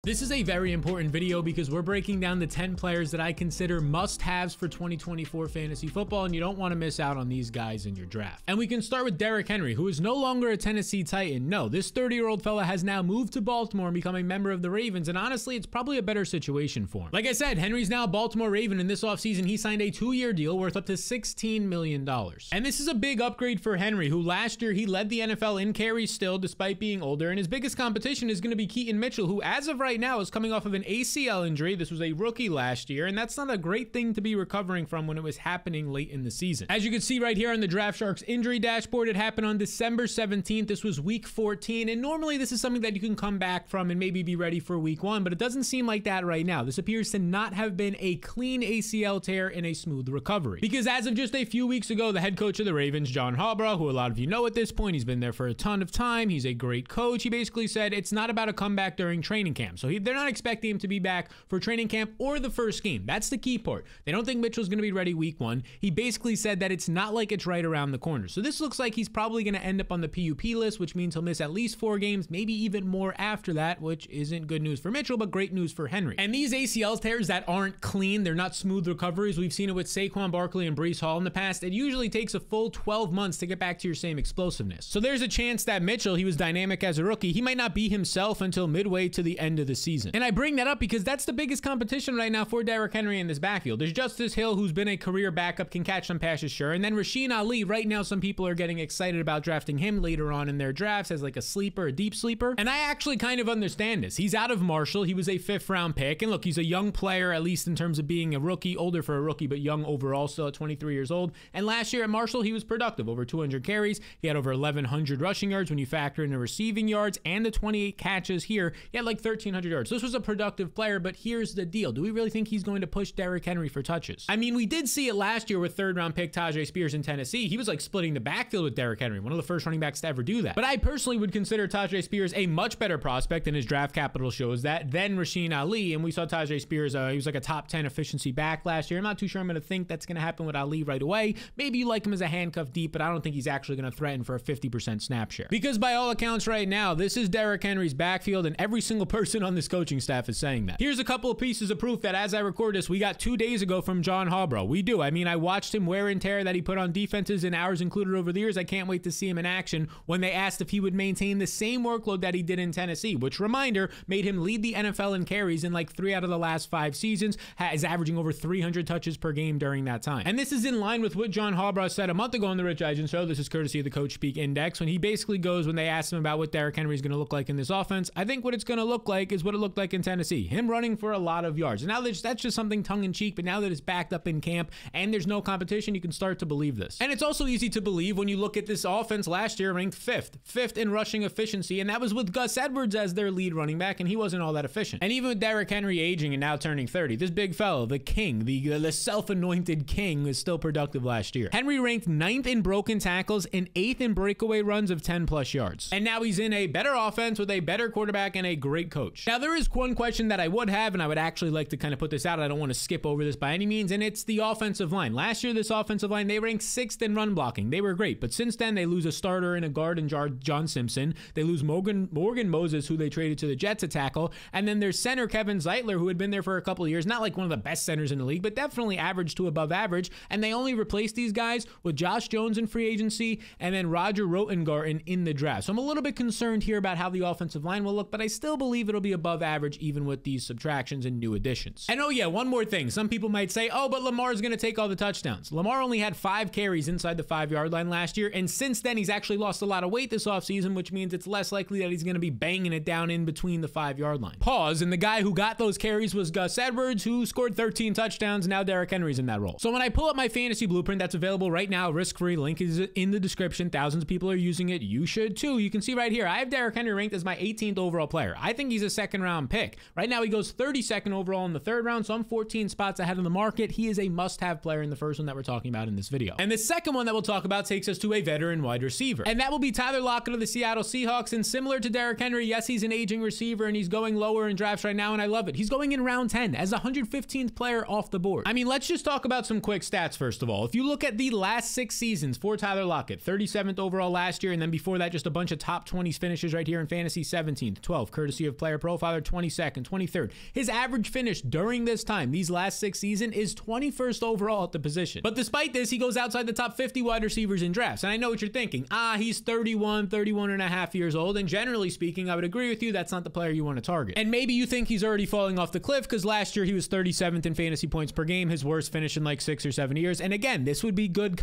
This is a very important video because we're breaking down the 10 players that I consider must-haves for 2024 fantasy football, and you don't want to miss out on these guys in your draft. And we can start with Derrick Henry, who is no longer a Tennessee Titan. No, this 30-year-old fella has now moved to Baltimore and become a member of the Ravens, and honestly, it's probably a better situation for him. Like I said, Henry's now a Baltimore Raven, and this offseason he signed a 2-year deal worth up to $16 million. And this is a big upgrade for Henry, who last year he led the NFL in carries still, despite being older, and his biggest competition is going to be Keaton Mitchell, who as of right now is coming off of an ACL injury. This was a rookie last year, and that's not a great thing to be recovering from when it was happening late in the season. As you can see right here on the Draft Sharks injury dashboard, it happened on December 17th. This was week 14, and normally this is something that you can come back from and maybe be ready for week 1, but it doesn't seem like that right now. This appears to not have been a clean ACL tear and a smooth recovery. Because as of just a few weeks ago, the head coach of the Ravens, John Harbaugh, who a lot of you know at this point, he's been there for a ton of time, he's a great coach, he basically said it's not about a comeback during training camp. So they're not expecting him to be back for training camp or the first game. That's the key part. They don't think Mitchell's going to be ready week 1. He basically said that it's not like it's right around the corner. So this looks like he's probably going to end up on the PUP list, which means he'll miss at least 4 games, maybe even more after that, which isn't good news for Mitchell, but great news for Henry. And these ACL tears that aren't clean, they're not smooth recoveries. We've seen it with Saquon Barkley and Breece Hall in the past. It usually takes a full 12 months to get back to your same explosiveness. So there's a chance that Mitchell, he was dynamic as a rookie, he might not be himself until midway to the end of the season. And I bring that up because that's the biggest competition right now for Derrick Henry in this backfield. There's Justice Hill, who's been a career backup, can catch some passes, sure. And then Rasheen Ali, right now some people are getting excited about drafting him later on in their drafts as like a sleeper, a deep sleeper. And I actually kind of understand this. He's out of Marshall. He was a 5th round pick. And look, he's a young player, at least in terms of being a rookie, older for a rookie, but young overall, still at 23 years old. And last year at Marshall, he was productive, over 200 carries. He had over 1,100 rushing yards when you factor in the receiving yards and the 28 catches here. He had like 1,300 yards. This was a productive player, but here's the deal. Do we really think he's going to push Derrick Henry for touches? I mean, we did see it last year with 3rd round pick Tyjae Spears in Tennessee. He was like splitting the backfield with Derrick Henry, one of the first running backs to ever do that. But I personally would consider Tyjae Spears a much better prospect, and his draft capital shows that, than Rasheen Ali. And we saw Tyjae Spears, he was like a top 10 efficiency back last year. I'm not too sure I'm going to think that's going to happen with Ali right away. Maybe you like him as a handcuff deep, but I don't think he's actually going to threaten for a 50% snap share. Because by all accounts right now, this is Derrick Henry's backfield, and every single person on this coaching staff is saying that. Here's a couple of pieces of proof that as I record this, we got 2 days ago from John Harbaugh. We do. I mean, I watched him wear and tear that he put on defenses and hours included over the years. I can't wait to see him in action when they asked if he would maintain the same workload that he did in Tennessee, which, reminder, made him lead the NFL in carries in like 3 out of the last 5 seasons, is averaging over 300 touches per game during that time. And this is in line with what John Harbaugh said a month ago on the Rich Eisen show. This is courtesy of the Coach Speak Index, when he basically goes, when they asked him about what Derrick Henry is going to look like in this offense, I think what it's going to look like is what it looked like in Tennessee, him running for a lot of yards. And now that's just something tongue-in-cheek, but now that it's backed up in camp and there's no competition, you can start to believe this. And it's also easy to believe when you look at this offense last year ranked 5th in rushing efficiency, and that was with Gus Edwards as their lead running back, and he wasn't all that efficient. And even with Derrick Henry aging and now turning 30, this big fellow, the king, the self-anointed king, was still productive last year. Henry ranked 9th in broken tackles and 8th in breakaway runs of 10+ yards. And now he's in a better offense with a better quarterback and a great coach. Now there is one question that I would have, and I would actually like to kind of put this out. I don't want to skip over this by any means, and it's the offensive line. Last year, this offensive line, they ranked 6th in run blocking. They were great, but since then, they lose a starter and a guard in John Simpson. They lose Morgan Moses, who they traded to the Jets to tackle, and then their center, Kevin Zeitler, who had been there for a couple of years, not like one of the best centers in the league, but definitely average to above average, and they only replaced these guys with Josh Jones in free agency and then Roger Rotengarten in the draft. So I'm a little bit concerned here about how the offensive line will look, but I still believe it'll be above average even with these subtractions and new additions. And oh yeah, one more thing. Some people might say, oh, but Lamar's going to take all the touchdowns. Lamar only had 5 carries inside the 5-yard line last year, and since then he's actually lost a lot of weight this offseason, which means it's less likely that he's going to be banging it down in between the 5-yard line. Pause, and the guy who got those carries was Gus Edwards, who scored 13 touchdowns. Now Derrick Henry's in that role. So when I pull up my fantasy blueprint that's available right now, risk-free, link is in the description. Thousands of people are using it. You should too. You can see right here, I have Derrick Henry ranked as my 18th overall player. I think he's a 2nd round pick. Right now he goes 32nd overall in the 3rd round, so I'm 14 spots ahead of the market. He is a must-have player in the first one that we're talking about in this video. And the second one that we'll talk about takes us to a veteran wide receiver, and that will be Tyler Lockett of the Seattle Seahawks. And similar to Derrick Henry, yes, he's an aging receiver and he's going lower in drafts right now, and I love it. He's going in round 10 as the 115th player off the board. I mean, let's just talk about some quick stats first of all. If you look at the last 6 seasons for Tyler Lockett, 37th overall last year, and then before that just a bunch of top 20s finishes right here in fantasy, 17th, 12th, courtesy of Player Profile. profiler 22nd, 23rd. His average finish during this time, these last 6 seasons, is 21st overall at the position. But despite this, he goes outside the top 50 wide receivers in drafts. And I know what you're thinking. He's 31 and a half years old. And generally speaking, I would agree with you. That's not the player you want to target. And maybe you think he's already falling off the cliff because last year he was 37th in fantasy points per game, his worst finish in like 6 or 7 years. And again, this would be good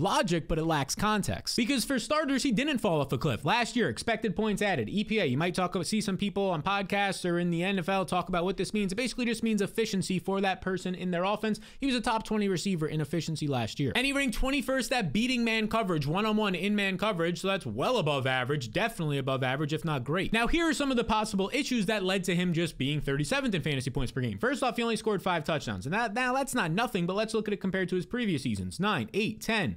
logic, but it lacks context. Because for starters, he didn't fall off a cliff. Last year, expected points added, EPA. You might see some people on podcasts or in the NFL talk about what this means. It basically just means efficiency for that person in their offense. He was a top 20 receiver in efficiency last year. And he ranked 21st at beating man coverage, one-on-one in man coverage. So that's well above average, definitely above average, if not great. Now, here are some of the possible issues that led to him just being 37th in fantasy points per game. First off, he only scored 5 touchdowns. And that's not nothing, but let's look at it compared to his previous seasons. 9, 8, 10,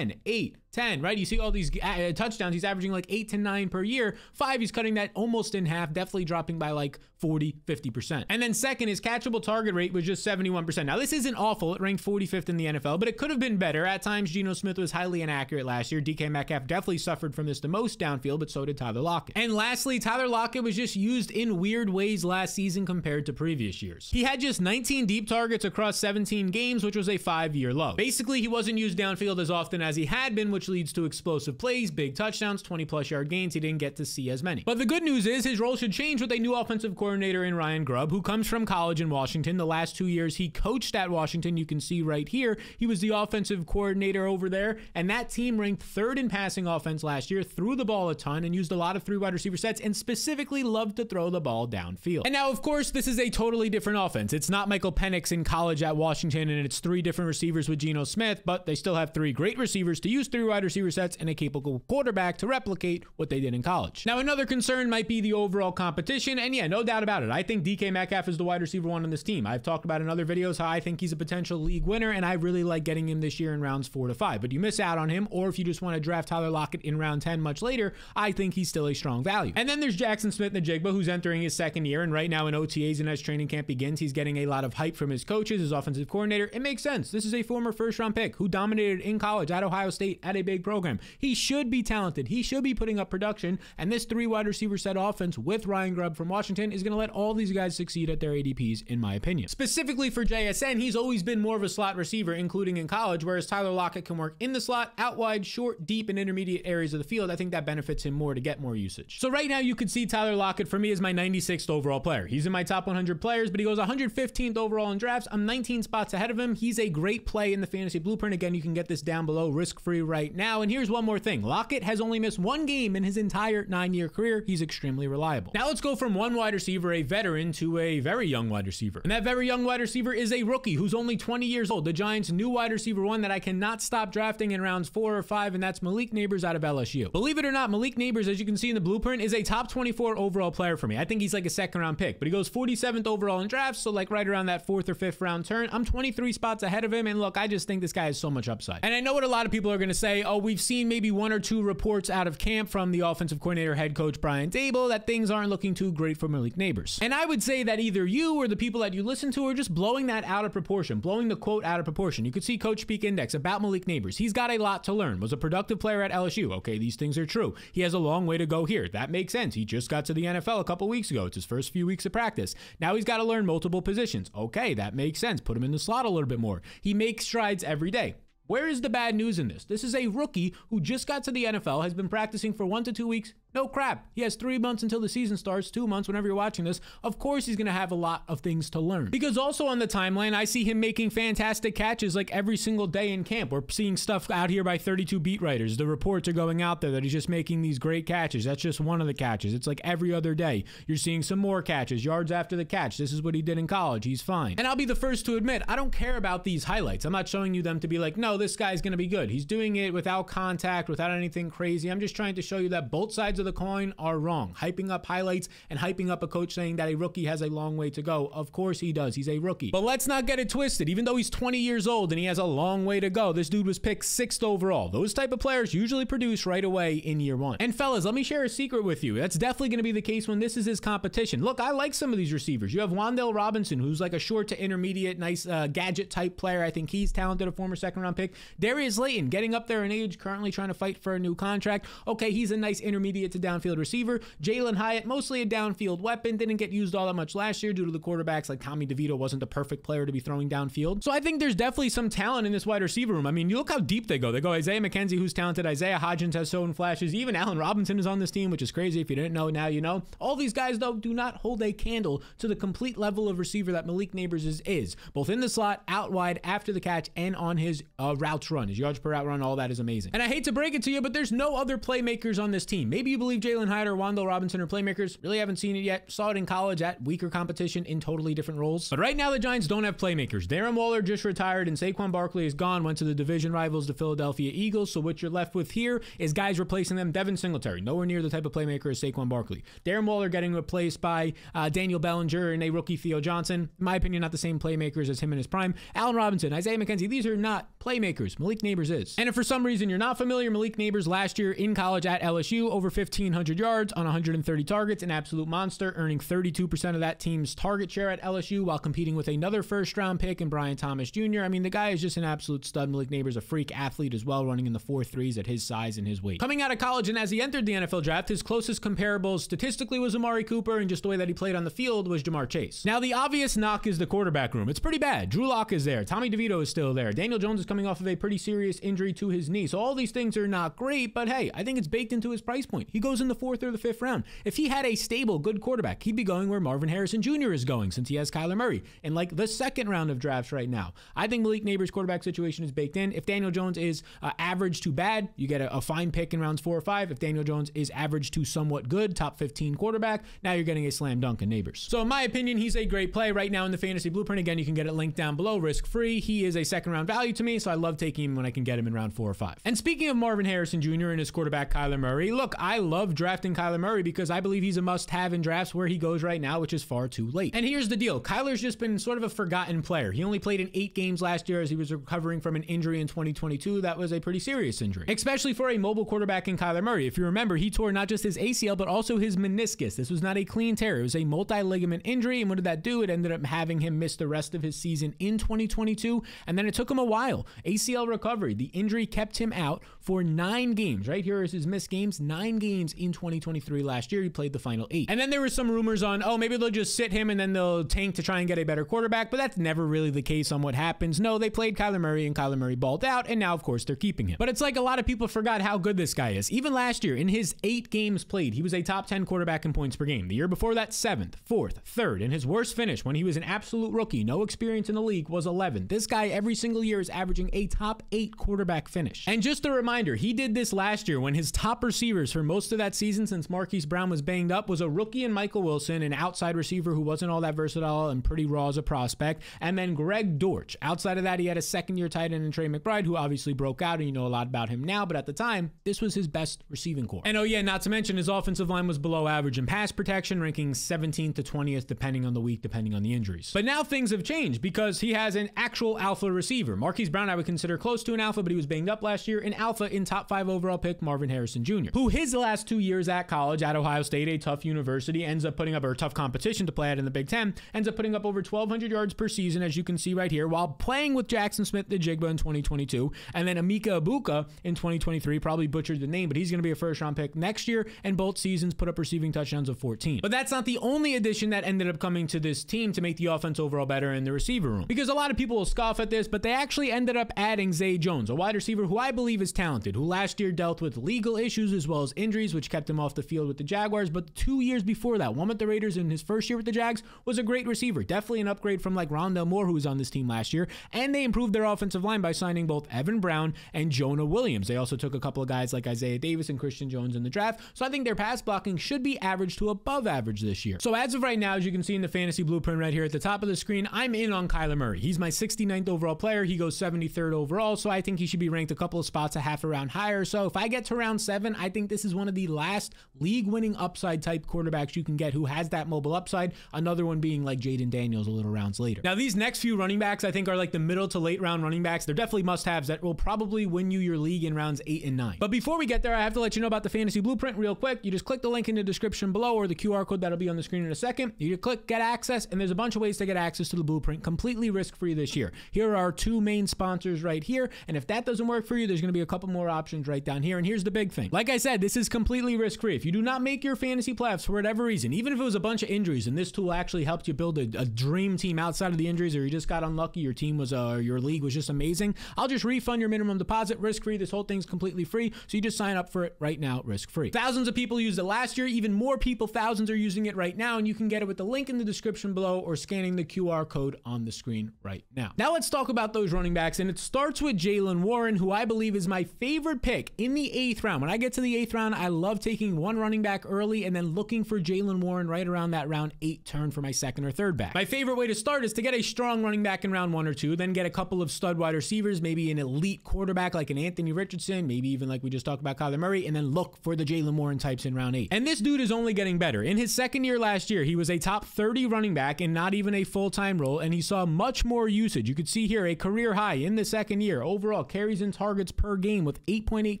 8, 10, right? You see all these touchdowns. He's averaging like 8 to 9 per year. 5, he's cutting that almost in half, definitely dropping by like 40-50%. And then second, his catchable target rate was just 71%. Now, this isn't awful. It ranked 45th in the NFL, but it could have been better. At times, Geno Smith was highly inaccurate last year. DK Metcalf definitely suffered from this the most downfield, but so did Tyler Lockett. And lastly, Tyler Lockett was just used in weird ways last season compared to previous years. He had just 19 deep targets across 17 games, which was a 5-year low. Basically, he wasn't used downfield as often as he had been, which leads to explosive plays, big touchdowns, 20+ yard gains. He didn't get to see as many. But the good news is his role should change with a new offensive coordinator in Ryan Grubb, who comes from college in Washington. The last 2 years he coached at Washington. You can see right here, he was the offensive coordinator over there, and that team ranked 3rd in passing offense last year, threw the ball a ton and used a lot of 3 wide receiver sets, and specifically loved to throw the ball downfield. And now, of course, this is a totally different offense. It's not Michael Penix in college at Washington, and it's 3 different receivers with Geno Smith, but they still have 3 great receivers to use 3 wide receiver sets and a capable quarterback to replicate what they did in college. Now, another concern might be the overall competition, and yeah, no doubt about it. I think DK Metcalf is the wide receiver 1 on this team. I've talked about in other videos how I think he's a potential league winner, and I really like getting him this year in rounds 4 to 5. But you miss out on him, or if you just want to draft Tyler Lockett in round 10 much later, I think he's still a strong value. And then there's Jackson Smith-Njigba, who's entering his 2nd year, and right now in OTAs and as training camp begins, he's getting a lot of hype from his coaches, his offensive coordinator. It makes sense. This is a former 1st-round pick who dominated in college at Ohio State at a big program. He should be talented. He should be putting up production, and this 3 wide receiver set offense with Ryan Grubb from Washington is going to let all these guys succeed at their ADPs, in my opinion. Specifically for JSN, he's always been more of a slot receiver, including in college, whereas Tyler Lockett can work in the slot, out wide, short, deep, and intermediate areas of the field. I think that benefits him more to get more usage. So right now, you could see Tyler Lockett for me as my 96th overall player. He's in my top 100 players, but he goes 115th overall in drafts. I'm 19 spots ahead of him. He's a great play in the fantasy blueprint. Again, you can get this down below, risk-free right now. And here's one more thing. Lockett has only missed 1 game in his entire 9-year career. He's extremely reliable. Now let's go from one wide receiver, a veteran, to a very young wide receiver. And that very young wide receiver is a rookie who's only 20 years old. The Giants' new wide receiver 1 that I cannot stop drafting in rounds 4 or 5, and that's Malik Nabers out of LSU. Believe it or not, Malik Nabers, as you can see in the blueprint, is a top 24 overall player for me. I think he's like a 2nd-round pick, but he goes 47th overall in drafts, so like right around that 4th or 5th round turn. I'm 23 spots ahead of him, and look, I just think this guy has so much upside. And I know what a lot of people are going to say, oh, we've seen maybe 1 or 2 reports out of camp from the offensive coordinator head coach Brian Daboll that things aren't looking too great for Malik Nabers. And I would say that either you or the people that you listen to are just blowing that out of proportion, blowing the quote out of proportion. You could see Coach Speak Index about Malik Nabers. He's got a lot to learn. Was a productive player at LSU. Okay, these things are true. He has a long way to go here. That makes sense. He just got to the NFL a couple weeks ago. It's his first few weeks of practice. Now he's got to learn multiple positions. Okay, that makes sense. Put him in the slot a little bit more. He makes strides every day. Where is the bad news in this? This is a rookie who just got to the NFL, has been practicing for 1 to 2 weeks. No crap. He has 3 months until the season starts, 2 months whenever you're watching this. Of course, he's going to have a lot of things to learn. Because also on the timeline, I see him making fantastic catches like every single day in camp. We're seeing stuff out here by 32 beat writers. The reports are going out there that he's just making these great catches. That's just one of the catches. It's like every other day. You're seeing some more catches, yards after the catch. This is what he did in college. He's fine. And I'll be the first to admit, I don't care about these highlights. I'm not showing you them to be like, no, this guy's going to be good. He's doing it without contact, without anything crazy. I'm just trying to show you that both sides of the coin are wrong. Hyping up highlights and hyping up a coach saying that a rookie has a long way to go. Of course he does. He's a rookie. But let's not get it twisted. Even though he's 20 years old and he has a long way to go, this dude was picked 6th overall. Those type of players usually produce right away in year 1. And fellas, let me share a secret with you. That's definitely going to be the case when this is his competition. Look, I like some of these receivers. You have Wan'Dale Robinson, who's like a short to intermediate, nice gadget type player. I think he's talented, a former 2nd round pick. Darius Slayton, getting up there in age, currently trying to fight for a new contract. Okay, he's a nice intermediate it's a downfield receiver. Jalen Hyatt, mostly a downfield weapon, didn't get used all that much last year due to the quarterbacks like Tommy DeVito wasn't the perfect player to be throwing downfield. So I think there's definitely some talent in this wide receiver room. I mean, you look how deep they go. They go Isaiah McKenzie, who's talented. Isaiah Hodgins has shown flashes. Even Allen Robinson is on this team, which is crazy. If you didn't know, now you know. All these guys, though, do not hold a candle to the complete level of receiver that Malik Nabers is both in the slot, out wide, after the catch, and on his routes run. His yards per route run, all that is amazing. And I hate to break it to you, but there's no other playmakers on this team. Maybe you believe Jalen Hyatt or Wan'Dale Robinson are playmakers. Really haven't seen it yet. Saw it in college at weaker competition in totally different roles. But right now, the Giants don't have playmakers. Darren Waller just retired, and Saquon Barkley is gone, went to the division rivals, the Philadelphia Eagles. So what you're left with here is guys replacing them. Devin Singletary, nowhere near the type of playmaker as Saquon Barkley. Darren Waller getting replaced by Daniel Bellinger and a rookie Theo Johnson. In my opinion, not the same playmakers as him in his prime. Allen Robinson, Isaiah McKenzie, these are not playmakers. Malik Nabers is. And if for some reason you're not familiar, Malik Nabers last year in college at LSU, over 1,500 yards on 130 targets, an absolute monster, earning 32% of that team's target share at LSU while competing with another first-round pick in Brian Thomas Jr. I mean, the guy is just an absolute stud. Malik Nabers, a freak athlete as well, running in the 4.3s at his size and his weight. Coming out of college and as he entered the NFL draft, his closest comparables statistically was Amari Cooper, and just the way that he played on the field was Jamar Chase. Now, the obvious knock is the quarterback room. It's pretty bad. Drew Lock is there. Tommy DeVito is still there. Daniel Jones is coming off of a pretty serious injury to his knee. So all these things are not great, but hey, I think it's baked into his price point. He goes in the 4th or the 5th round. If he had a stable, good quarterback, he'd be going where Marvin Harrison Jr. is going since he has Kyler Murray in like the 2nd round of drafts right now. I think Malik Nabers' quarterback situation is baked in. If Daniel Jones is average to bad, you get a fine pick in rounds 4 or 5. If Daniel Jones is average to somewhat good, top 15 quarterback, now you're getting a slam dunk in Nabers. So in my opinion, he's a great play right now in the fantasy blueprint. Again, you can get it linked down below, risk-free. He is a 2nd round value to me, so I love taking him when I can get him in round 4 or 5. And speaking of Marvin Harrison Jr. and his quarterback Kyler Murray, look, I love drafting Kyler Murray because I believe he's a must-have in drafts where he goes right now, which is far too late. And here's the deal. Kyler's just been sort of a forgotten player. He only played in 8 games last year as he was recovering from an injury in 2022. That was a pretty serious injury, especially for a mobile quarterback in Kyler Murray. If you remember, he tore not just his ACL, but also his meniscus. This was not a clean tear. It was a multi-ligament injury. And what did that do? It ended up having him miss the rest of his season in 2022. And then it took him a while. ACL recovery. The injury kept him out for 9 games. Right here is his missed games. 9 games in 2023 last year. He played the final 8. And then there were some rumors on, oh, maybe they'll just sit him and then they'll tank to try and get a better quarterback. But that's never really the case on what happens. No, they played Kyler Murray and Kyler Murray balled out. And now, of course, they're keeping him. But it's like a lot of people forgot how good this guy is. Even last year, in his 8 games played, he was a top 10 quarterback in points per game. The year before that, 7th, 4th, 3rd. And his worst finish when he was an absolute rookie, no experience in the league, was 11th. This guy every single year is averaging a top 8 quarterback finish. And just a reminder, he did this last year when his top receivers for most of that season, since Marquise Brown was banged up, was a rookie in Michael Wilson, an outside receiver who wasn't all that versatile and pretty raw as a prospect, and then Greg Dortch. Outside of that, he had a 2nd-year tight end in Trey McBride, who obviously broke out, and you know a lot about him now, but at the time, this was his best receiving core. And oh yeah, not to mention his offensive line was below average in pass protection, ranking 17th to 20th, depending on the week, depending on the injuries. But now things have changed because he has an actual alpha receiver. Marquise Brown, I would consider close to an alpha, but he was banged up last year. An alpha in top 5 overall pick, Marvin Harrison Jr., who his last 2 years at college at Ohio State, a tough university, ends up putting up, or tough competition to play at in the Big Ten, ends up putting up over 1,200 yards per season, as you can see right here, while playing with Jackson Smith-Njigba in 2022, and then Emeka Egbuka in 2023, probably butchered the name, but he's going to be a first-round pick next year, and both seasons put up receiving touchdowns of 14. But that's not the only addition that ended up coming to this team to make the offense overall better in the receiver room, because a lot of people will scoff at this, but they actually ended up adding Zay Jones, a wide receiver who I believe is talented, who last year dealt with legal issues as well as injuries, which kept him off the field with the Jaguars, but 2 years before that, one with the Raiders in his first year with the Jags, was a great receiver. Definitely an upgrade from like Rondale Moore, who was on this team last year, and they improved their offensive line by signing both Evan Brown and Jonah Williams. They also took a couple of guys like Isaiah Davis and Christian Jones in the draft, so I think their pass blocking should be average to above average this year. So as of right now, as you can see in the fantasy blueprint right here at the top of the screen, I'm in on Kyler Murray. He's my 69th overall player. He goes 73rd overall, so I think he should be ranked a couple of spots a half a round higher. So if I get to round 7, I think this is one of the last league-winning upside type quarterbacks you can get who has that mobile upside. Another one being like Jaden Daniels a little rounds later. Now, these next few running backs I think are like the middle to late round running backs. They're definitely must-haves that will probably win you your league in rounds 8 and 9. But before we get there, I have to let you know about the fantasy blueprint real quick. You just click the link in the description below or the QR code that'll be on the screen in a second. You click get access, and there's a bunch of ways to get access to the blueprint completely risk-free this year. Here are our 2 main sponsors right here, and if that doesn't work for you, there's going to be a couple more options right down here. And here's the big thing. Like I said, this is completely risk-free. If you do not make your fantasy playoffs for whatever reason, even if it was a bunch of injuries and this tool actually helped you build a dream team outside of the injuries, or you just got unlucky, your team was your league was just amazing, I'll just refund your minimum deposit risk-free. This whole thing's completely free, so you just sign up for it right now risk-free. Thousands of people used it last year. Even more people, thousands, are using it right now, and you can get it with the link in the description below or scanning the QR code on the screen right now. Now let's talk about those running backs, and it starts with Jaylen Warren, who I believe is my favorite pick in the 8th round. When I get to the 8th round, I love taking one running back early and then looking for Jaylen Warren right around that round 8 turn for my second or third back. My favorite way to start is to get a strong running back in round 1 or 2, then get a couple of stud wide receivers, maybe an elite quarterback like an Anthony Richardson, maybe even like we just talked about Kyler Murray, and then look for the Jaylen Warren types in round 8. And this dude is only getting better. In his second year last year, he was a top 30 running back in not even a full-time role, and he saw much more usage. You could see here a career high in the second year. Overall, carries and targets per game with 8.8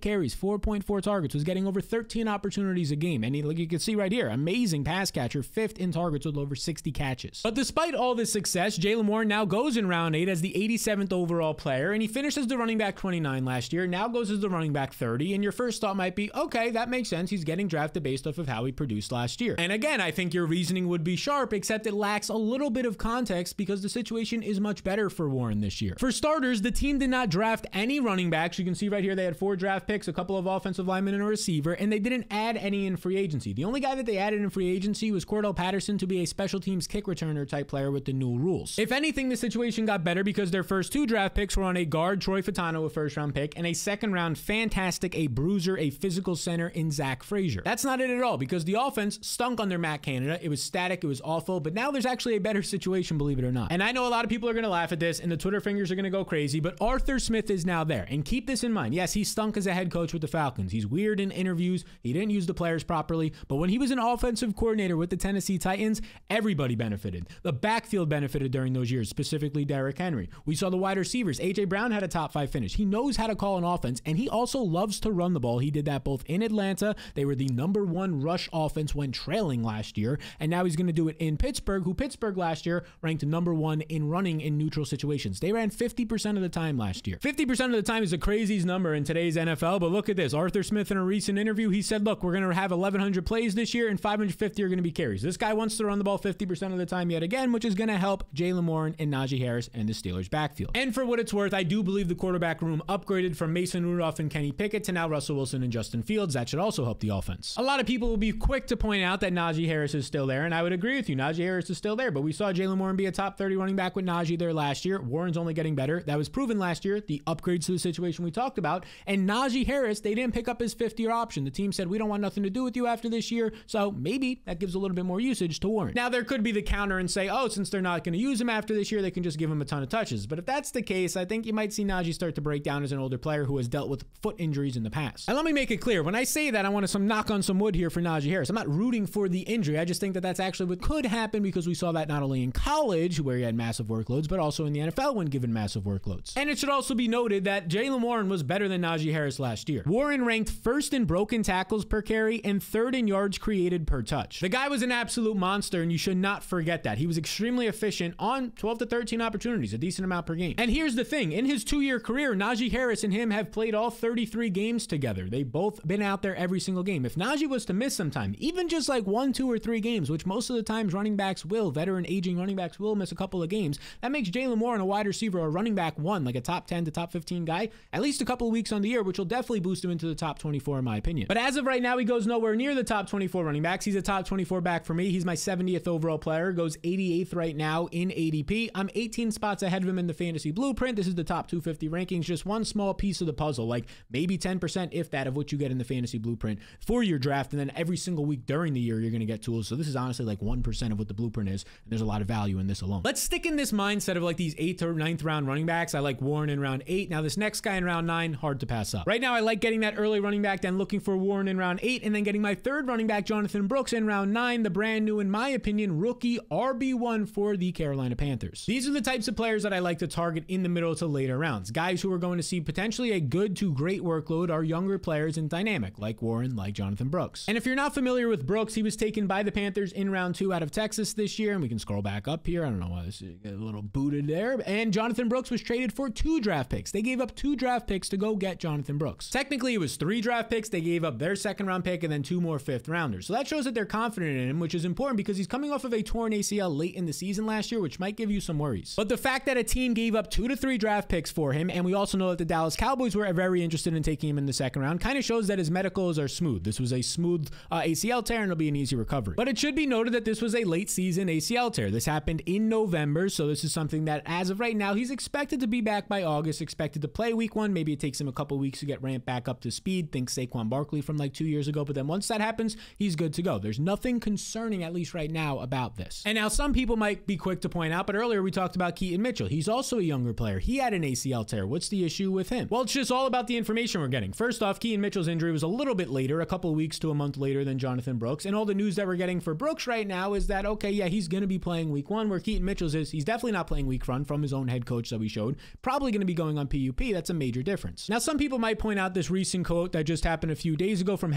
carries, 4.4 targets, was getting over 13 opportunities a game. And like you can see right here, amazing pass catcher, 5th in targets with over 60 catches. But despite all this success, Jaylen Warren now goes in round 8 as the 87th overall player, and he finished as the running back 29 last year, now goes as the running back 30, and your first thought might be, okay, that makes sense. He's getting drafted based off of how he produced last year. And again, I think your reasoning would be sharp, except it lacks a little bit of context because the situation is much better for Warren this year. For starters, the team did not draft any running backs. You can see right here they had 4 draft picks, a couple of offensive linemen and a receiver, and they didn't add any in free agency. The only guy that they added in free agency was Cordell Patterson to be a special teams kick returner type player with the new rules. If anything, the situation got better because their first 2 draft picks were on a guard, Troy Fautanu, a first round pick, and a second round fantastic, a bruiser, a physical center in Zach Frazier. That's not it at all because the offense stunk under Matt Canada. It was static, it was awful, but now there's actually a better situation, believe it or not. And I know a lot of people are going to laugh at this and the Twitter fingers are going to go crazy, but Arthur Smith is now there. And keep this in mind. Yes, he stunk as a head coach with the Falcons. He's weird in interviews. He didn't use the players properly, but when he was an offensive coordinator with the Tennessee Titans, everybody benefited. The backfield benefited during those years, specifically Derrick Henry. We saw the wide receivers. A.J. Brown had a top 5 finish. He knows how to call an offense, and he also loves to run the ball. He did that both in Atlanta. They were the #1 rush offense when trailing last year, and now he's going to do it in Pittsburgh, who Pittsburgh last year ranked #1 in running in neutral situations. They ran 50% of the time last year. 50% of the time is a crazy number in today's NFL, but look at this. Arthur Smith in a recent interview, he said, look, we're going to have 1,100 plays this year and 550 are going to be carries. This guy wants to run the ball 50% of the time yet again, which is going to help Jaylen Warren and Najee Harris and the Steelers backfield. And for what it's worth, I do believe the quarterback room upgraded from Mason Rudolph and Kenny Pickett to now Russell Wilson and Justin Fields. That should also help the offense. A lot of people will be quick to point out that Najee Harris is still there, and I would agree with you. Najee Harris is still there, but we saw Jaylen Warren be a top 30 running back with Najee there last year. Warren's only getting better. That was proven last year, the upgrades to the situation we talked about. And Najee Harris, they didn't pick up his 5th-year option. The team said, we don't want nothing to do with you after this year, so maybe that gives a little bit more usage to Warren. Now, there could be the counter and say, oh, since they're not going to use him after this year, they can just give him a ton of touches. But if that's the case, I think you might see Najee start to break down as an older player who has dealt with foot injuries in the past. And let me make it clear, when I say that, I want to knock on some wood here for Najee Harris. I'm not rooting for the injury. I just think that that's actually what could happen because we saw that not only in college, where he had massive workloads, but also in the NFL when given massive workloads. And it should also be noted that Jaylen Warren was better than Najee Harris last year. Warren ranked 1st in broken tackles per carry and 3rd in yards created per touch. The guy was an absolute monster, and you should not forget that. He was extremely efficient on 12 to 13 opportunities, a decent amount per game. And here's the thing. In his 2-year career, Najee Harris and him have played all 33 games together. They've both been out there every single game. If Najee was to miss some time, even just like 1, 2, or 3 games, which most of the times running backs will, veteran aging running backs will miss a couple of games, that makes Jaylen Warren a wide receiver or running back 1, like a top 10 to top 15 guy, at least a couple of weeks on the year, which will definitely boost him into the top 24 in my opinion. But as of right now, he goes nowhere near the top 24 running backs. He's a top 24 back for me. He's my 70th overall player, goes 88th right now in ADP. I'm 18 spots ahead of him in the fantasy blueprint. This is the top 250 rankings, just one small piece of the puzzle, like maybe 10% if that of what you get in the fantasy blueprint for your draft, and then every single week during the year you're going to get tools. So this is honestly like 1% of what the blueprint is, and there's a lot of value in this alone. Let's stick in this mindset of like these 8th or 9th round running backs. I like Warren in round 8. Now this next guy in round 9, hard to pass up. Right now I like getting that early running back, then looking for Warren in round 8, and then getting my 3rd running back, Jonathan Brooks, in round 9, the brand new, in my opinion, rookie RB1 for the Carolina Panthers. These are the types of players that I like to target in the middle to later rounds. Guys who are going to see potentially a good to great workload are younger players and dynamic, like Warren, like Jonathan Brooks. And if you're not familiar with Brooks, he was taken by the Panthers in round 2 out of Texas this year, and we can scroll back up here. I don't know why this is a little booted there. And Jonathan Brooks was traded for 2 draft picks. They gave up 2 draft picks to go get Jonathan Brooks. Technically, it was 3 draft picks. They gave up up their second round pick and then 2 more 5th rounders. So that shows that they're confident in him, which is important because he's coming off of a torn ACL late in the season last year, which might give you some worries. But the fact that a team gave up 2 to 3 draft picks for him, and we also know that the Dallas Cowboys were very interested in taking him in the second round, kind of shows that his medicals are smooth. This was a smooth ACL tear, and it'll be an easy recovery. But it should be noted that this was a late season ACL tear. This happened in November, so this is something that as of right now, he's expected to be back by August, expected to play week 1. Maybe it takes him a couple weeks to get ramped back up to speed. Think Saquon Barkley from like 2 years ago, but then once that happens, he's good to go. There's nothing concerning, at least right now, about this. And now some people might be quick to point out, but earlier we talked about Keaton Mitchell. He's also a younger player. He had an ACL tear. What's the issue with him? Well, it's just all about the information we're getting. First off, Keaton Mitchell's injury was a little bit later, a couple weeks to a month later than Jonathan Brooks. And all the news that we're getting for Brooks right now is that, okay, yeah, he's going to be playing week 1, where Keaton Mitchell's is, he's definitely not playing week 1 from his own head coach that we showed. Probably going to be going on PUP. That's a major difference. Now, some people might point out this recent quote that just happened a few days ago from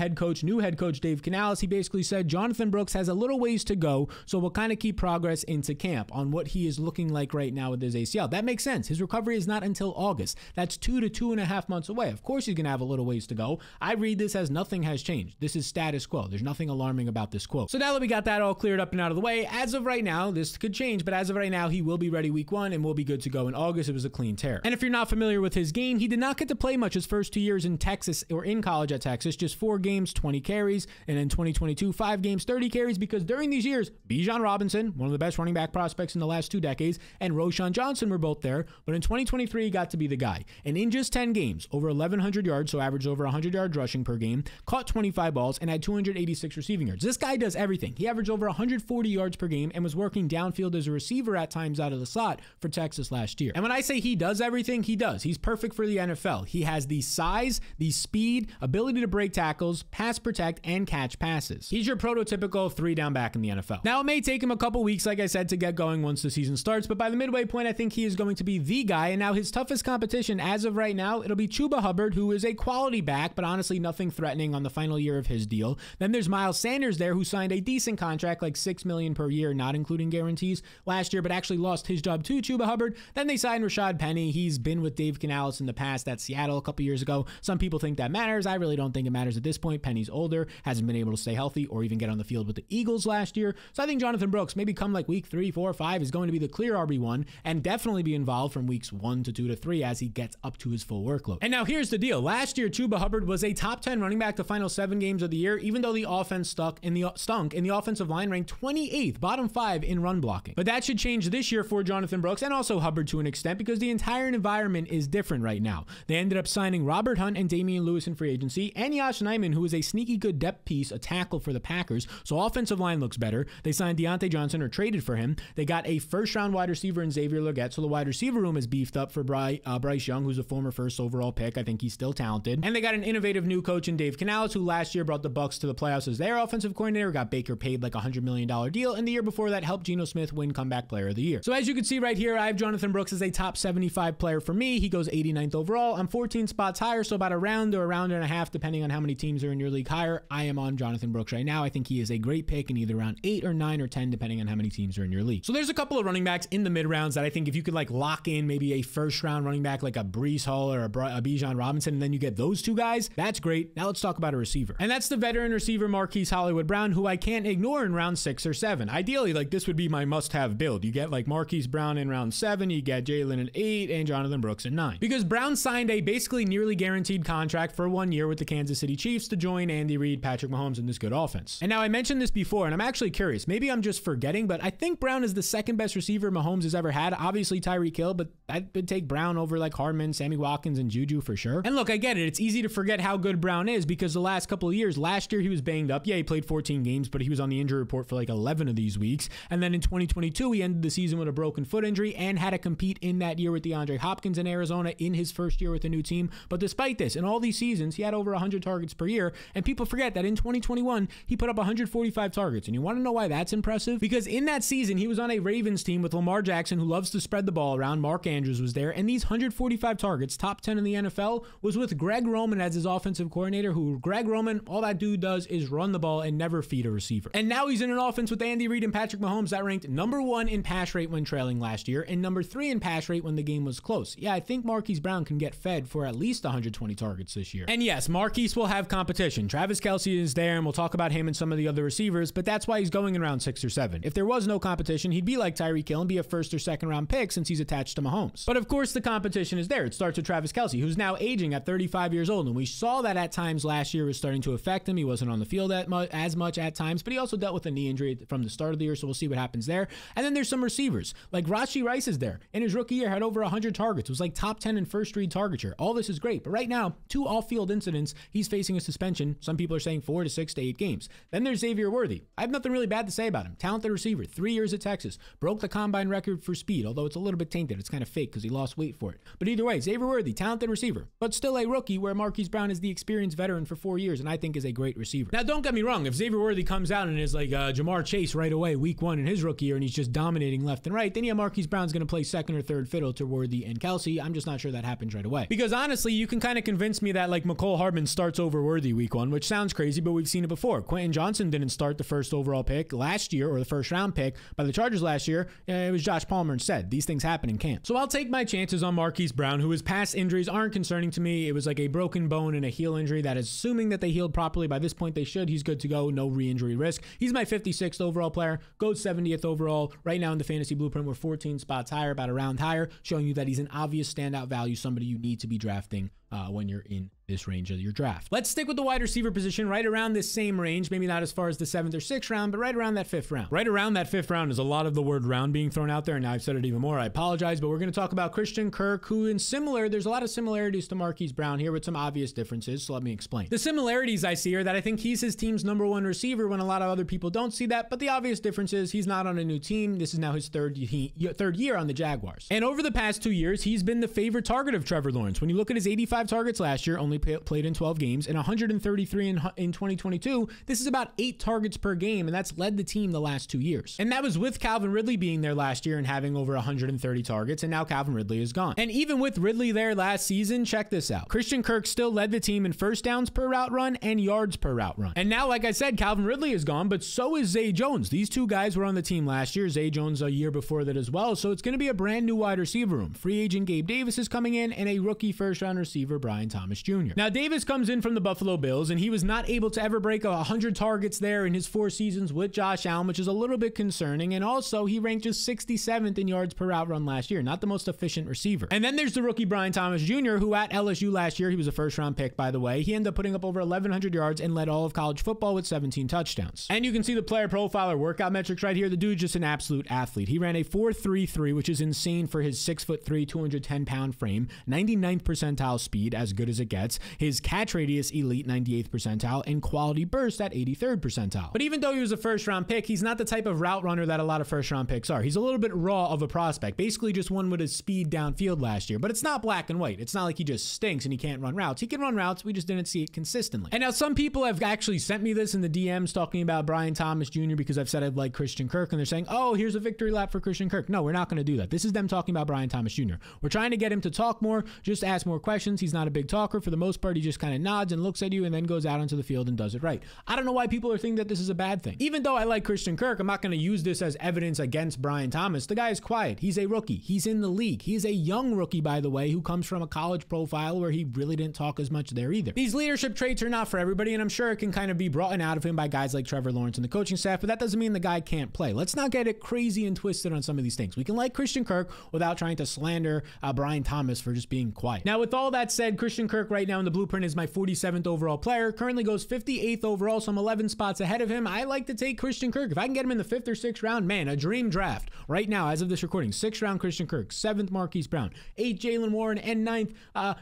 new head coach Dave Canales. He basically said Jonathan Brooks has a little ways to go, so we'll kind of keep progress into camp on what he is looking like right now with his ACL. That makes sense. His recovery is not until August. That's 2 to 2.5 months away. Of course he's going to have a little ways to go. I read this as nothing has changed. This is status quo. There's nothing alarming about this quote. So now that we got that all cleared up and out of the way, as of right now, this could change, but as of right now, he will be ready week 1 and will be good to go in August. It was a clean tear. And if you're not familiar with his game, he did not get to play much his first 2 years in Texas or in college at Texas, just 4 games, 20 carries, and in 2022, 5 games, 30 carries, because during these years, Bijan Robinson, one of the best running back prospects in the last 2 decades, and Roschon Johnson were both there, but in 2023, he got to be the guy. And in just 10 games, over 1,100 yards, so averaged over 100 yards rushing per game, caught 25 balls, and had 286 receiving yards. This guy does everything. He averaged over 140 yards per game and was working downfield as a receiver at times out of the slot for Texas last year. And when I say he does everything, he does. He's perfect for the NFL. He has the size, the speed, ability to break tackles, pass protect, and catch passes. He's your prototypical 3-down back in the NFL. Now, it may take him a couple weeks, like I said, to get going once the season starts, but by the midway point, I think he is going to be the guy. And now his toughest competition as of right now, it'll be Chuba Hubbard, who is a quality back, but honestly nothing threatening on the final year of his deal. Then there's Miles Sanders there, who signed a decent contract, like $6 million per year, not including guarantees last year, but actually lost his job to Chuba Hubbard. Then they signed Rashad Penny. He's been with Dave Canales in the past at Seattle a couple years ago. Some people think that matters. I really don't think it matters at this point. Penny's older, hasn't been able to stay healthy or even get on the field with the Eagles last year. So I think Jonathan Brooks, maybe come like week 3, 4, 5, is going to be the clear RB1 and definitely be involved from weeks 1 to 2 to 3 as he gets up to his full workload. And now here's the deal. Last year, Chuba Hubbard was a top 10 running back the final 7 games of the year, even though the offense stunk and the offensive line ranked 28th, bottom 5 in run blocking. But that should change this year for Jonathan Brooks and also Hubbard to an extent, because the entire environment is different right now. They ended up signing Robert Hunt and Damian Lewis in free agency, and Yosh Nijman, who is a sneaky good depth piece, a tackle for the Packers. So offensive line looks better. They signed Deontay Johnson, or traded for him. They got a first-round wide receiver in Xavier Legette, so the wide receiver room is beefed up for Bryce Young, who's a former first overall pick. I think he's still talented. And they got an innovative new coach in Dave Canales, who last year brought the Bucs to the playoffs as their offensive coordinator, got Baker paid like $100 million deal, and the year before that helped Geno Smith win Comeback Player of the Year. So as you can see right here, I have Jonathan Brooks as a top 75 player for me. He goes 89th overall. I'm 14 spots higher, so about a round or a round and a half, depending on how many teams are in your league higher. I am on Jonathan Brooks right now. I think he is a great pick in either round 8 or 9 or 10, depending on how many teams are in your league. So there's a couple of running backs in the mid rounds that I think if you could like lock in maybe a first round running back like a Breece Hall or a Bijan Robinson, and then you get those 2 guys, that's great. Now let's talk about a receiver. And that's the veteran receiver Marquise Hollywood Brown, who I can't ignore in round 6 or 7. Ideally, like this would be my must-have build. You get like Marquise Brown in round 7, you get Jalen in 8, and Jonathan Brooks in 9. Because Brown signed a basically nearly guaranteed contract for 1 year with the Kansas City Chiefs to join Andy Reid, Patrick Mahomes, and this good offense. And now I mentioned this before, and I'm actually curious. Maybe I'm just forgetting, but I think Brown is the second best receiver Mahomes has ever had. Obviously Tyreek Hill, but I would take Brown over like Hardman, Sammy Watkins, and Juju for sure. And look, I get it. It's easy to forget how good Brown is because the last couple of years, last year he was banged up. Yeah, he played 14 games, but he was on the injury report for like 11 of these weeks. And then in 2022, he ended the season with a broken foot injury and had to compete in that year with DeAndre Hopkins in Arizona in his first year with a new team. But despite this, in all these seasons, he had over 100 targets per year. And people forget that in 2021, he put up 145 targets. And you want to know why that's impressive? Because in that season, he was on a Ravens team with Lamar Jackson, who loves to spread the ball around. Mark Andrews was there. And these 145 targets, top 10 in the NFL, was with Greg Roman as his offensive coordinator, who Greg Roman, all that dude does is run the ball and never feed a receiver. And now he's in an offense with Andy Reid and Patrick Mahomes that ranked number 1 in pass rate when trailing last year and number 3 in pass rate when the game was close. Yeah, I think Marquise Brown can get fed for at least 120 targets this year. And yes, Marquise will will have competition. Travis Kelce is there, and we'll talk about him and some of the other receivers, but that's why he's going in round 6 or 7. If there was no competition, he'd be like Tyreek Hill and be a first or second round pick since he's attached to Mahomes. But of course, the competition is there. It starts with Travis Kelce, who's now aging at 35 years old, and we saw that at times last year was starting to affect him. He wasn't on the field as much at times, but he also dealt with a knee injury from the start of the year, so we'll see what happens there. And then there's some receivers, like Rashee Rice is there. In his rookie year, had over 100 targets. It was like top 10 in first read target share. All this is great, but right now, 2 off-field incidents, he's facing a suspension. Some people are saying 4 to 6 to 8 games. Then there's Xavier Worthy. I have nothing really bad to say about him. Talented receiver, 3 years at Texas, broke the combine record for speed, although it's a little bit tainted. It's kind of fake because he lost weight for it. But either way, Xavier Worthy, talented receiver, but still a rookie, where Marquise Brown is the experienced veteran for 4 years, and I think is a great receiver. Now, don't get me wrong. If Xavier Worthy comes out and is like Jamar Chase right away, week 1 in his rookie year, and he's just dominating left and right, then yeah, Marquise Brown's going to play second or third fiddle to Worthy and Kelce. I'm just not sure that happens right away. Because honestly, you can kind of convince me that like Mecole Hardman starts over Worthy week 1, which sounds crazy, but we've seen it before. Quentin Johnson didn't start the first overall pick last year, or the first round pick by the Chargers last year. It was Josh Palmer instead. These things happen in camp. So I'll take my chances on Marquise Brown, who his past injuries aren't concerning to me. It was like a broken bone and a heel injury that is, assuming that they healed properly by this point, they should. He's good to go. No re-injury risk. He's my 56th overall player. Goes 70th overall. Right now in the fantasy blueprint, we're 14 spots higher, about a round higher, showing you that he's an obvious standout value, somebody you need to be drafting when you're in this range of your draft. Let's stick with the wide receiver position, right around this same range, maybe not as far as the 7th or 6th round, but right around that 5th round. Right around that 5th round is a lot of the word round being thrown out there, and now I've said it even more. I apologize, but we're going to talk about Christian Kirk, who there's a lot of similarities to Marquise Brown here with some obvious differences, so let me explain. The similarities I see are that I think he's his team's #1 receiver when a lot of other people don't see that, but the obvious difference is he's not on a new team. This is now his third year on the Jaguars. And over the past 2 years, he's been the favorite target of Trevor Lawrence. When you look at his 85 targets last year, only played in 12 games, and 133 in 2022, this is about 8 targets per game, and that's led the team the last 2 years. And that was with Calvin Ridley being there last year and having over 130 targets, and now Calvin Ridley is gone. And even with Ridley there last season, check this out. Christian Kirk still led the team in first downs per route run and yards per route run. And now, like I said, Calvin Ridley is gone, but so is Zay Jones. These 2 guys were on the team last year. Zay Jones a year before that as well, so it's going to be a brand new wide receiver room. Free agent Gabe Davis is coming in, and a rookie first-round receiver, Brian Thomas Jr. Now, Davis comes in from the Buffalo Bills, and he was not able to ever break 100 targets there in his 4 seasons with Josh Allen, which is a little bit concerning. And also, he ranked just 67th in yards per route run last year. Not the most efficient receiver. And then there's the rookie Brian Thomas Jr., who at LSU last year, he was a first-round pick, by the way. He ended up putting up over 1,100 yards and led all of college football with 17 touchdowns. And you can see the player profile or workout metrics right here. The dude's just an absolute athlete. He ran a 4.33, which is insane for his 6'3", 210-pound frame. 99th percentile speed, as good as it gets. His catch radius, elite, 98th percentile, and quality burst at 83rd percentile. But even though he was a first-round pick, he's not the type of route runner that a lot of first-round picks are. He's a little bit raw of a prospect, basically just one with his speed downfield last year. But it's not black and white. It's not like he just stinks and he can't run routes. He can run routes, we just didn't see it consistently. And now some people have actually sent me this in the DMs talking about Brian Thomas Jr. because I've said I'd like Christian Kirk, and they're saying, oh, here's a victory lap for Christian Kirk. No, we're not going to do that. This is them talking about Brian Thomas Jr. We're trying to get him to talk more, just ask more questions. He's not a big talker. For the most part, he just kind of nods and looks at you and then goes out onto the field and does it right. I don't know why people are thinking that this is a bad thing. Even though I like Christian Kirk, I'm not going to use this as evidence against Brian Thomas. The guy is quiet. He's a rookie. He's in the league. He's a young rookie, by the way, who comes from a college profile where he really didn't talk as much there either. These leadership traits are not for everybody, and I'm sure it can kind of be brought out of him by guys like Trevor Lawrence and the coaching staff, but that doesn't mean the guy can't play. Let's not get it crazy and twisted on some of these things. We can like Christian Kirk without trying to slander Brian Thomas for just being quiet. Now, with all that said, Christian Kirk right now in the blueprint is my 47th overall player. Currently goes 58th overall, so I'm 11 spots ahead of him. I like to take Christian Kirk. If I can get him in the 5th or 6th round, man, a dream draft. Right now, as of this recording, 6th round Christian Kirk, 7th Marquise Brown, 8th Jaylen Warren, and 9th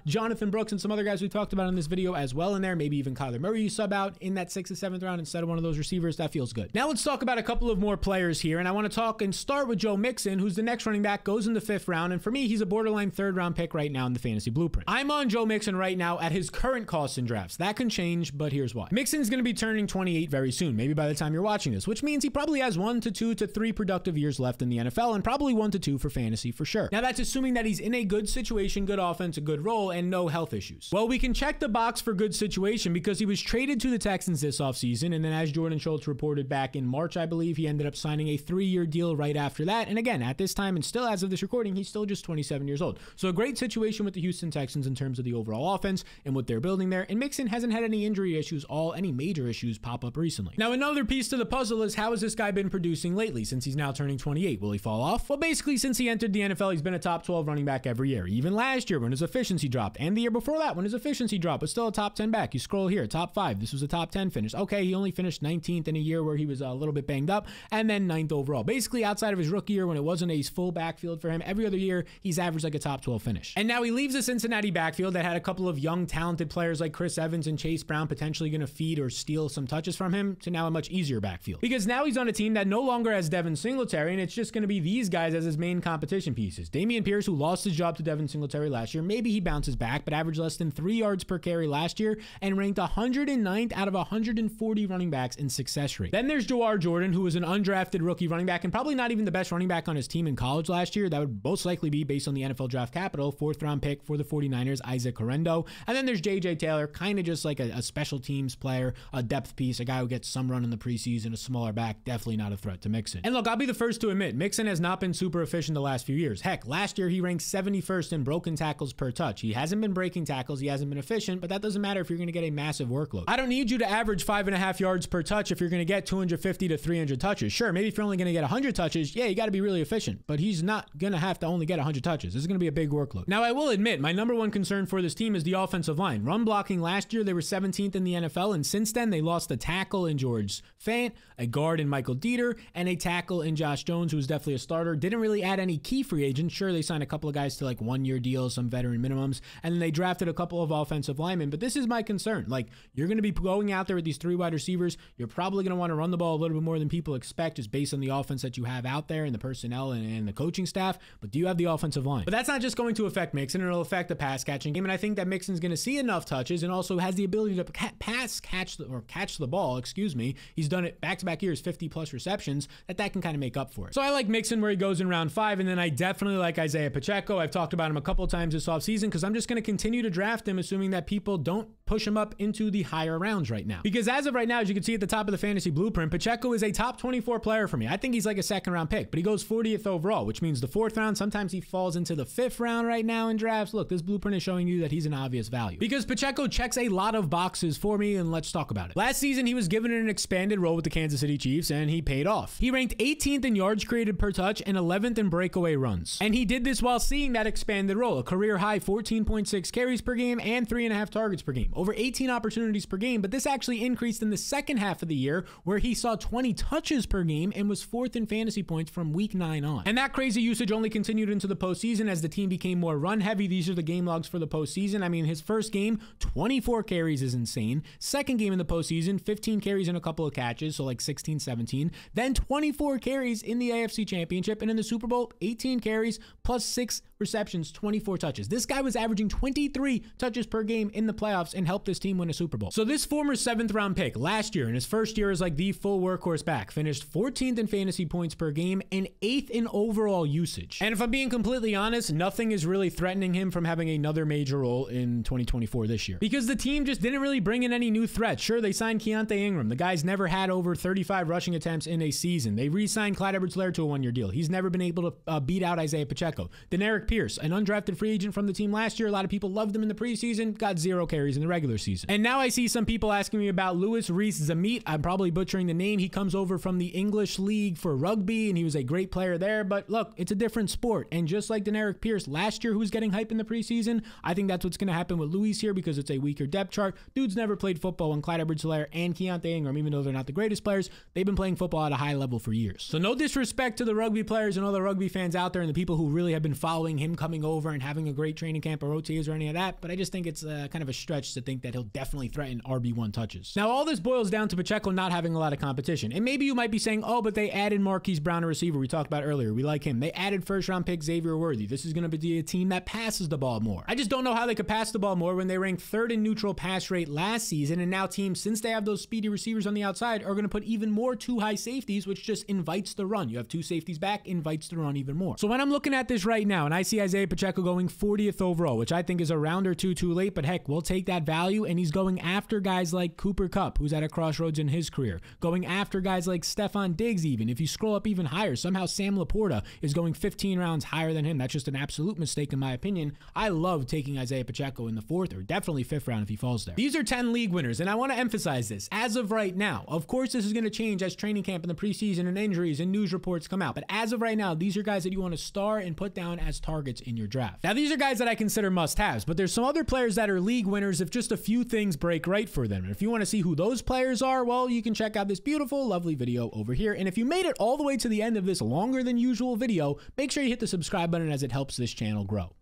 Jonathan Brooks, and some other guys we talked about in this video as well in there. Maybe even Kyler Murray you sub out in that 6th or 7th round instead of one of those receivers. That feels good. Now let's talk about a couple of more players here, and I want to talk and start with Joe Mixon, who's the next running back, goes in the 5th round, and for me, he's a borderline 3rd round pick right now in the fantasy blueprint. I'm on Joe Mixon right now at his current cost in drafts. That can change, but here's why. Mixon's going to be turning 28 very soon, maybe by the time you're watching this, which means he probably has 1 to 2 to 3 productive years left in the NFL, and probably 1 to 2 for fantasy for sure. Now that's assuming that he's in a good situation, good offense, a good role, and no health issues. Well, we can check the box for good situation because he was traded to the Texans this offseason, and then as Jordan Schultz reported back in March, I believe, he ended up signing a 3-year deal right after that. And again, at this time, and still as of this recording, he's still just 27 years old. So a great situation with the Houston Texans in terms terms of the overall offense and what they're building there. And Mixon hasn't had any injury issues, any major issues pop up recently. Now, another piece to the puzzle is how has this guy been producing lately since he's now turning 28? Will he fall off? Well, basically, since he entered the NFL, he's been a top 12 running back every year. Even last year when his efficiency dropped, and the year before that when his efficiency dropped, but still a top 10 back. You scroll here, top 5. This was a top 10 finish. Okay, he only finished 19th in a year where he was a little bit banged up, and then 9th overall. Basically, outside of his rookie year when it wasn't a full backfield for him, every other year he's averaged like a top 12 finish. And now he leaves the Cincinnati backfield that had a couple of young, talented players like Chris Evans and Chase Brown potentially going to feed or steal some touches from him to now a much easier backfield. Because now he's on a team that no longer has Devin Singletary, and it's just going to be these guys as his main competition pieces. Dameon Pierce, who lost his job to Devin Singletary last year, maybe he bounces back, but averaged less than 3 yards per carry last year and ranked 109th out of 140 running backs in success rate. Then there's Jawhar Jordan, who was an undrafted rookie running back and probably not even the best running back on his team in college last year. That would most likely be based on the NFL draft capital, 4th round pick for the 49ers, Isaac Horrendo. And then there's JJ Taylor, kind of just like a special teams player, a depth piece, a guy who gets some run in the preseason, a smaller back, definitely not a threat to Mixon. And look, I'll be the first to admit, Mixon has not been super efficient the last few years. Heck, last year he ranked 71st in broken tackles per touch. He hasn't been breaking tackles, he hasn't been efficient, but that doesn't matter if you're going to get a massive workload. I don't need you to average 5.5 yards per touch if you're going to get 250 to 300 touches. Sure, maybe if you're only going to get 100 touches, yeah, you got to be really efficient, but he's not going to have to only get 100 touches. This is going to be a big workload. Now, I will admit, my number one concern for this team is the offensive line. Run blocking last year, they were 17th in the NFL, and since then, they lost a tackle in George Fant, a guard in Michael Dieter, and a tackle in Josh Jones, who was definitely a starter. Didn't really add any key free agents. Sure, they signed a couple of guys to like 1-year deals, some veteran minimums, and then they drafted a couple of offensive linemen, but this is my concern. Like, you're going to be going out there with these 3 wide receivers. You're probably going to want to run the ball a little bit more than people expect just based on the offense that you have out there and the personnel and the coaching staff, but do you have the offensive line? But that's not just going to affect Mixon, it'll affect the pass catching game, and I think that Mixon's going to see enough touches and also has the ability to catch the ball, excuse me. He's done it back-to-back years, 50 plus receptions, that can kind of make up for it. So I like Mixon where he goes in round 5, and then I definitely like Isaiah Pacheco. I've talked about him a couple times this offseason because I'm just going to continue to draft him assuming that people don't push him up into the higher rounds right now. Because as of right now, as you can see at the top of the fantasy blueprint, Pacheco is a top 24 player for me. I think he's like a 2nd round pick, but he goes 40th overall, which means the 4th round. Sometimes he falls into the 5th round right now in drafts. Look, this blueprint is showing you that he's an obvious value because Pacheco checks a lot of boxes for me, and let's talk about it. Last season, he was given an expanded role with the Kansas City Chiefs, and he paid off. He ranked 18th in yards created per touch and 11th in breakaway runs. And he did this while seeing that expanded role, a career high 14.6 carries per game and 3.5 targets per game, over 18 opportunities per game. But this actually increased in the second half of the year where he saw 20 touches per game and was 4th in fantasy points from week 9 on. And that crazy usage only continued into the postseason as the team became more run heavy. These are the game logs for the postseason. I mean, his first game, 24 carries is insane. Second game in the postseason, 15 carries and a couple of catches, so like 16, 17. Then 24 carries in the AFC Championship, and in the Super Bowl, 18 carries plus 6 receptions, 24 touches. This guy was averaging 23 touches per game in the playoffs and helped this team win a Super Bowl. So this former 7th round pick last year in his first year as like the full workhorse back finished 14th in fantasy points per game and 8th in overall usage. And if I'm being completely honest, nothing is really threatening him from having another major role in 2024 this year because the team just didn't really bring in any new threats. Sure, they signed Keontae Ingram. The guy's never had over 35 rushing attempts in a season. They re-signed Clyde Edwards-Helaire to a 1-year deal. He's never been able to beat out Isaiah Pacheco. Deneric Pierce, an undrafted free agent from the team last year. A lot of people loved him in the preseason, got 0 carries in the regular season. And now I see some people asking me about Louis Rees-Zammit. I'm probably butchering the name. He comes over from the English League for rugby, and he was a great player there. But look, it's a different sport. And just like Deneric Pierce last year, who was getting hype in the preseason, I think that's what's going to happen with Louis here because it's a weaker depth chart. Dude's never played football, and Clyde Edwards-Helaire and Keontae Ingram, even though they're not the greatest players, they've been playing football at a high level for years. So no disrespect to the rugby players and all the rugby fans out there and the people who really have been following him coming over and having a great training camp or OTAs or any of that, but I just think it's kind of a stretch to think that he'll definitely threaten RB1 touches. Now, all this boils down to Pacheco not having a lot of competition. And maybe you might be saying, oh, but they added Marquise Brown, a receiver we talked about earlier. We like him. They added 1st round pick Xavier Worthy. This is going to be a team that passes the ball more. I just don't know how they could pass the ball more when they ranked 3rd in neutral pass rate last season, and now teams, since they have those speedy receivers on the outside, are going to put even more 2 high safeties, which just invites the run. You have 2 safeties back, invites the run even more. So when I'm looking at this right now, and I see Isaiah Pacheco going 40th overall, which I think is a round or 2 too late, but heck, we'll take that value, and he's going after guys like Cooper Kupp, who's at a crossroads in his career, going after guys like Stephon Diggs even. If you scroll up even higher, somehow Sam Laporta is going 15 rounds higher than him. That's just an absolute mistake in my opinion. I love taking Isaiah Pacheco in the 4th or definitely 5th round if he falls there. These are 10 league winners, and I want to emphasize this. As of right now, of course this is going to change as training camp and the preseason and injuries and news reports come out, but as of right now, these are guys that you want to star and put down as targets in your draft. Now, these are guys that I consider must-haves, but there's some other players that are league winners if just a few things break right for them. And if you want to see who those players are, well, you can check out this beautiful, lovely video over here. And if you made it all the way to the end of this longer than usual video, make sure you hit the subscribe button as it helps this channel grow.